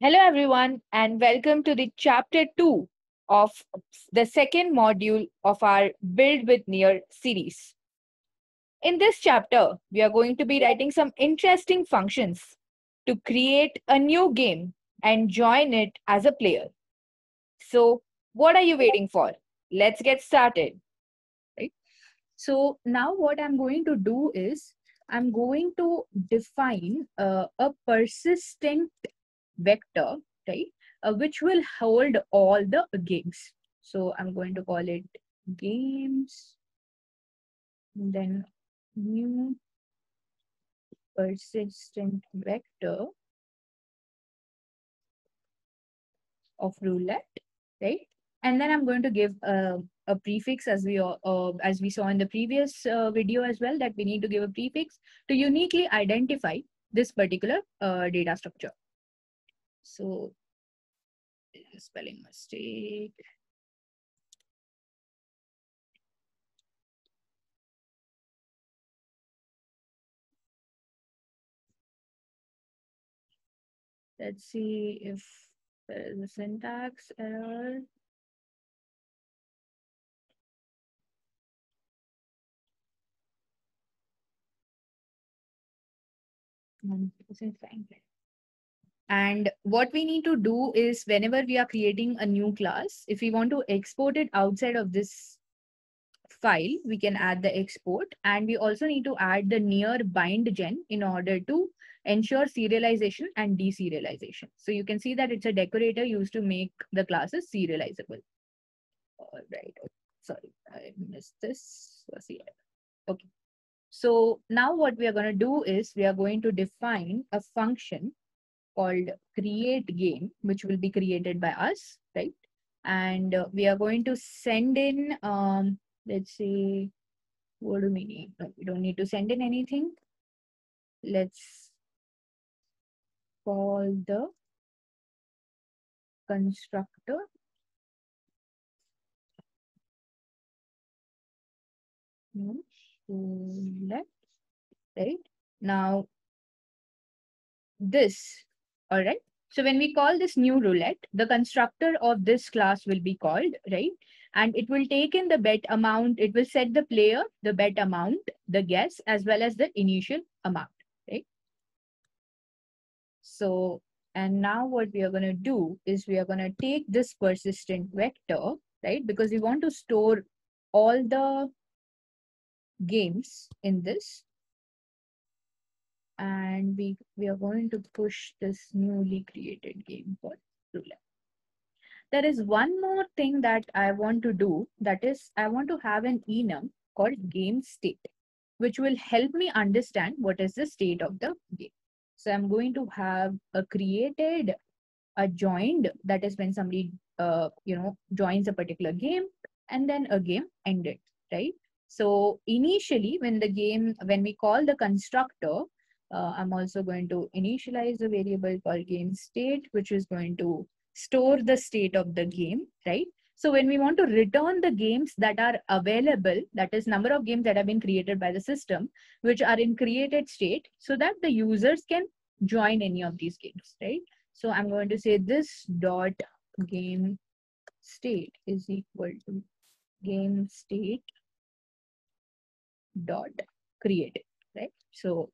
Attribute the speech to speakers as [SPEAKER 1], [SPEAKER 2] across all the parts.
[SPEAKER 1] Hello, everyone, and welcome to the chapter 2 of the second module of our Build with Near series. In this chapter, we are going to be writing some interesting functions to create a new game and join it as a player. So, what are you waiting for? Let's get started. Right? So, now what I'm going to do is I'm going to define a persistent vector, right, which will hold all the games. So I'm going to call it games, then new persistent vector of roulette, right? And then I'm going to give a prefix as we saw in the previous video as well, that we need to give a prefix to uniquely identify this particular data structure. So spelling mistake. Let's see if there is a syntax error. This is fine. And what we need to do is whenever we are creating a new class, if we want to export it outside of this file, we can add the export. And we also need to add the near bind gen in order to ensure serialization and deserialization. So you can see that it's a decorator used to make the classes serializable. All right. Sorry, I missed this. Okay. So now what we are going to do is we are going to define a function called create game, which will be created by us, right? And we are going to send in, let's say, what do we need? No, we don't need to send in anything. Let's call the constructor. Select, right? Now, this, all right? So when we call this new roulette, the constructor of this class will be called, right? And it will take in the bet amount. It will set the player, the bet amount, the guess, as well as the initial amount, right? So, and now what we are going to do is we are going to take this persistent vector, right? Because we want to store all the games in this. And we are going to push this newly created game called roulette. There is one more thing that I want to do. That is, I want to have an enum called game state, which will help me understand what is the state of the game. So I'm going to have a created, a joined, that is when somebody joins a particular game, and then a game ended, right? So initially when we call the constructor, I'm also going to initialize a variable called game state, which is going to store the state of the game, right? So when we want to return the games that are available, that is number of games that have been created by the system, which are in created state, so that the users can join any of these games, right? So I'm going to say this dot game state is equal to game state dot created, right? So,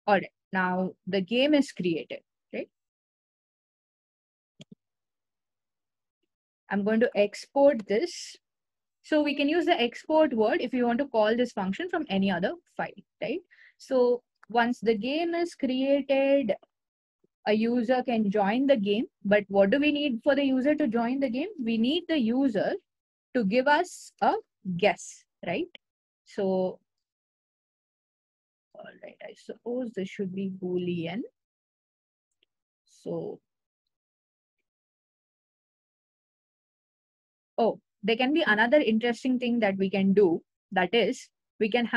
[SPEAKER 1] all right, now the game is created, right? I'm going to export this. So we can use the export word if you want to call this function from any other file, right? So once the game is created, a user can join the game. But what do we need for the user to join the game? We need the user to give us a guess, right? So, all right, I suppose this should be Boolean. So, oh, there can be another interesting thing that we can do. That is, we can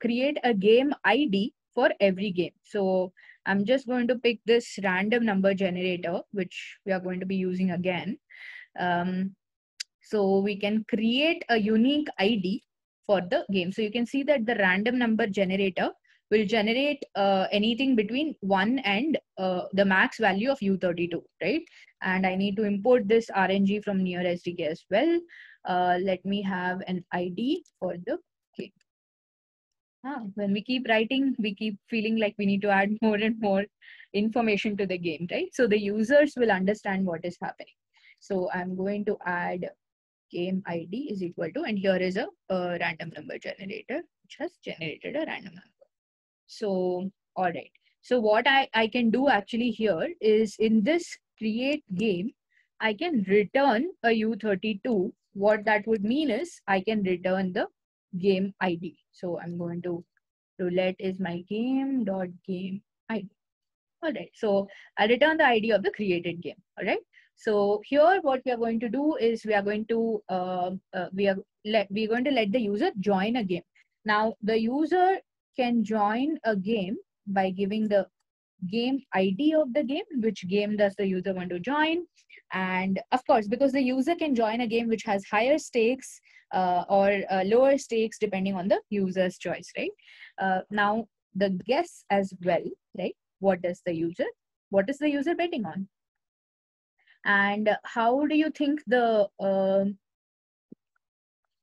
[SPEAKER 1] create a game ID for every game. So I'm just going to pick this random number generator, which we are going to be using again. So we can create a unique ID for the game. So you can see that the random number generator will generate anything between 1 and the max value of U32, right? And I need to import this RNG from Near SDK as well. Let me have an ID for the game. When we keep writing, we keep feeling like we need to add more and more information to the game, right? So the users will understand what is happening. So I'm going to add game ID is equal to, and here is a random number generator, which has generated a random number. So, all right. So what I can do actually here is in this create game, I can return a U32. What that would mean is I can return the game ID. So I'm going to roulette is my game.game ID. All right. So I'll return the ID of the created game. All right. So here what we are going to do is we are going to we're going to let the user join a game. Now the user can join a game by giving the game ID of the game, which game does the user want to join. And of course, because the user can join a game which has higher stakes or lower stakes depending on the user's choice, right? Now the guess as well, right? What is the user betting on? And how do you think the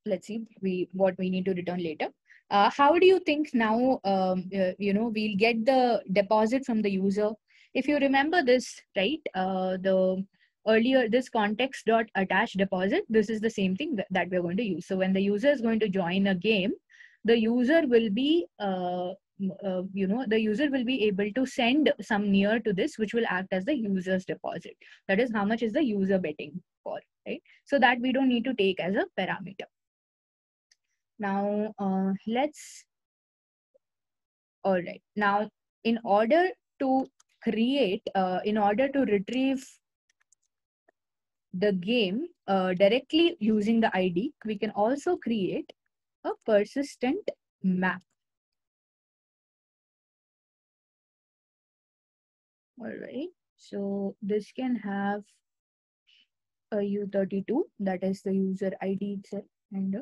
[SPEAKER 1] let's see what we need to return later. How do you think now we'll get the deposit from the user? If you remember this, right, the earlier this context dot attach deposit, this is the same thing that we're going to use. So when the user is going to join a game, the user will be the user will be able to send some near to this, which will act as the user's deposit. That is how much is the user betting for, right? So that we don't need to take as a parameter. Now, all right. Now, in order to retrieve the game directly using the ID, we can also create a persistent map. All right. So this can have a U32, that is the user ID itself, and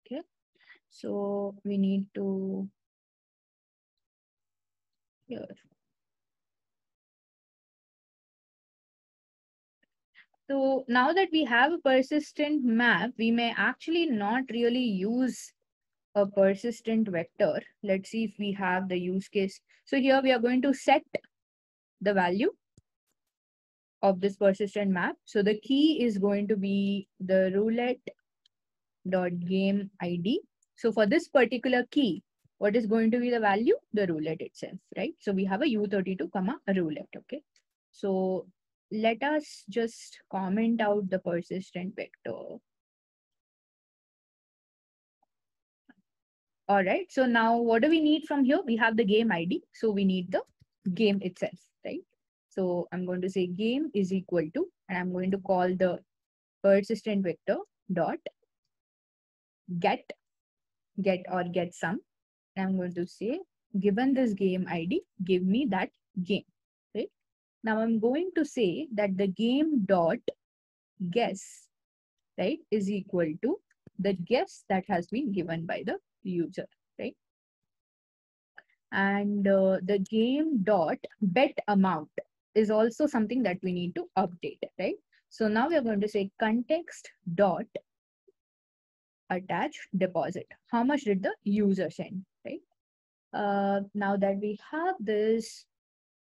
[SPEAKER 1] okay. So we need to here. So now that we have a persistent map, we may actually not really use a persistent vector. Let's see if we have the use case. So here we are going to set the value of this persistent map. So the key is going to be the roulette.game ID. So for this particular key, what is going to be the value? The roulette itself, right? So we have a U32, a roulette, okay? So let us just comment out the persistent vector. All right. So now what do we need from here? We have the game ID. So we need the game itself, right? So I'm going to say game is equal to, and I'm going to call the persistent vector dot get some. And I'm going to say, given this game ID, give me that game, right? Now I'm going to say that the game dot guess, right, is equal to the guess that has been given by the user, right? And the game dot bet amount is also something that we need to update, right? So now we are going to say context dot attach deposit. How much did the user send, right? Now that we have this,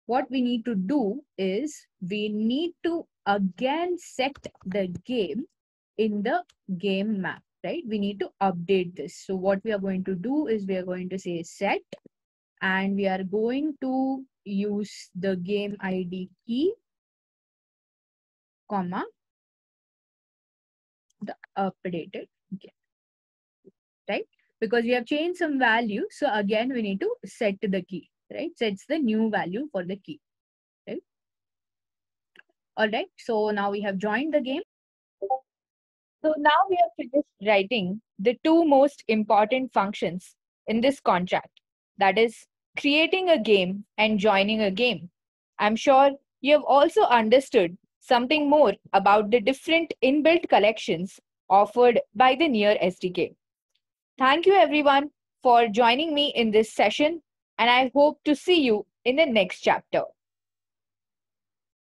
[SPEAKER 1] what we need to do is we need to again set the game in the game map, right? We need to update this. So what we are going to do is we are going to say set, and we are going to use the game ID key, comma, the updated game, right? Because we have changed some value. So again, we need to set the key, right? Sets the new value for the key, right? All right. So now we have joined the game. So now we have finished writing the two most important functions in this contract. That is creating a game and joining a game. I'm sure you have also understood something more about the different inbuilt collections offered by the Near SDK. Thank you everyone for joining me in this session, and I hope to see you in the next chapter.